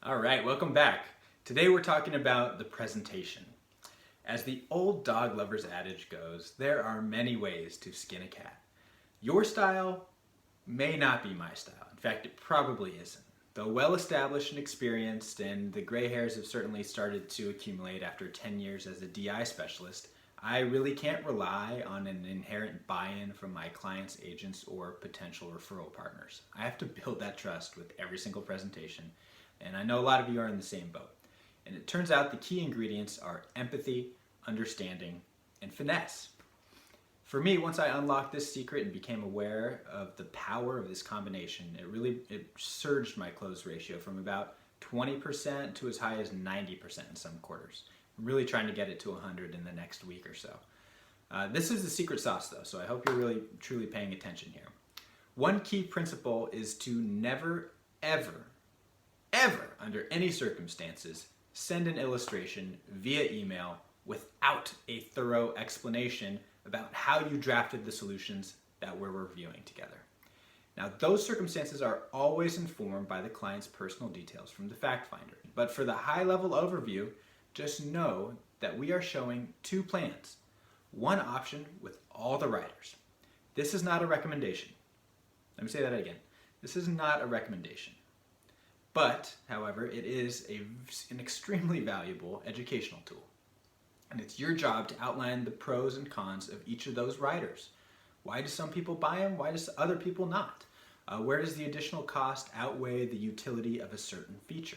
All right, welcome back. Today we're talking about the presentation. As the old dog lovers adage goes, there are many ways to skin a cat. Your style may not be my style. In fact, it probably isn't. Though well established and experienced, and the gray hairs have certainly started to accumulate after 10 years as a DI specialist, I really can't rely on an inherent buy-in from my clients, agents, or potential referral partners. I have to build that trust with every single presentation, and I know a lot of you are in the same boat. And it turns out the key ingredients are empathy, understanding, and finesse. For me, once I unlocked this secret and became aware of the power of this combination, it surged my close ratio from about 20% to as high as 90% in some quarters. I'm really trying to get it to 100 in the next week or so. This is the secret sauce though, so I hope you're really truly paying attention here. One key principle is to never, ever, under any circumstances, send an illustration via email without a thorough explanation about how you drafted the solutions that we're reviewing together. Now, those circumstances are always informed by the client's personal details from the fact finder. But for the high-level overview, just know that we are showing two plans, one option with all the riders. This is not a recommendation. Let me say that again. This is not a recommendation. But, however, it is an extremely valuable educational tool. And it's your job to outline the pros and cons of each of those riders. Why do some people buy them? Why do other people not? Where does the additional cost outweigh the utility of a certain feature?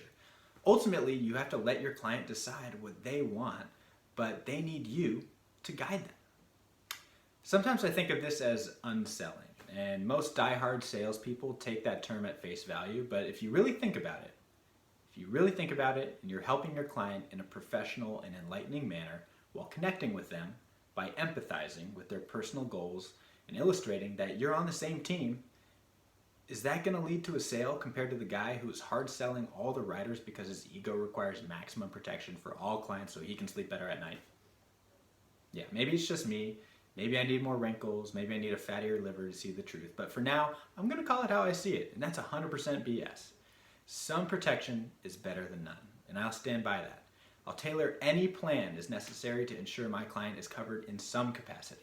Ultimately, you have to let your client decide what they want, but they need you to guide them. Sometimes I think of this as unselling, and most die-hard salespeople take that term at face value, but if you really think about it, and you're helping your client in a professional and enlightening manner while connecting with them by empathizing with their personal goals and illustrating that you're on the same team, is that going to lead to a sale compared to the guy who is hard selling all the riders because his ego requires maximum protection for all clients so he can sleep better at night? Yeah, maybe it's just me. Maybe I need more wrinkles. Maybe I need a fattier liver to see the truth. But for now, I'm going to call it how I see it, and that's 100% BS. Some protection is better than none, and I'll stand by that. I'll tailor any plan as necessary to ensure my client is covered in some capacity.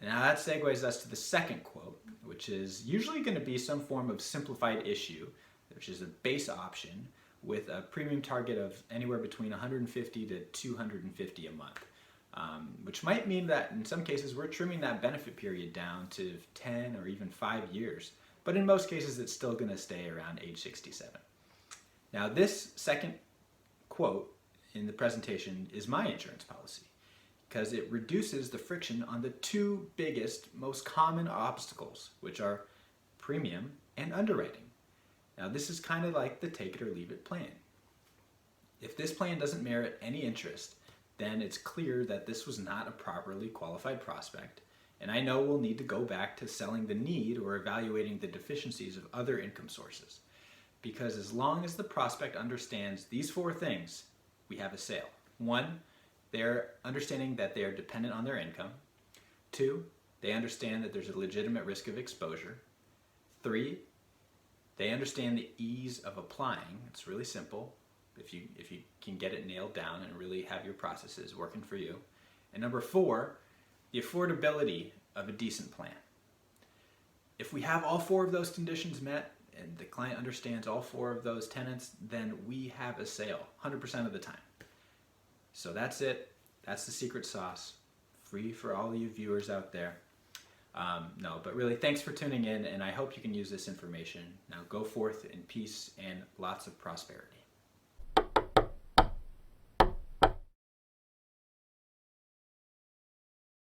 Now that segues us to the second quote, which is usually going to be some form of simplified issue, which is a base option with a premium target of anywhere between $150 to $250 a month, which might mean that in some cases we're trimming that benefit period down to 10 or even 5 years. But in most cases, it's still going to stay around age 67. Now, this second quote in the presentation is my insurance policy because it reduces the friction on the two biggest, most common obstacles, which are premium and underwriting. Now, this is kind of like the take it or leave it plan. If this plan doesn't merit any interest, then it's clear that this was not a properly qualified prospect. And I know we'll need to go back to selling the need or evaluating the deficiencies of other income sources. Because as long as the prospect understands these four things, we have a sale. 1, they're understanding that they are dependent on their income. 2, they understand that there's a legitimate risk of exposure. 3, they understand the ease of applying. It's really simple if you can get it nailed down and really have your processes working for you. And number 4, the affordability of a decent plan. If we have all 4 of those conditions met and the client understands all 4 of those tenets, then we have a sale 100% of the time. So that's it. That's the secret sauce. Free for all of you viewers out there. No, but really thanks for tuning in, and I hope you can use this information. Now go forth in peace and lots of prosperity.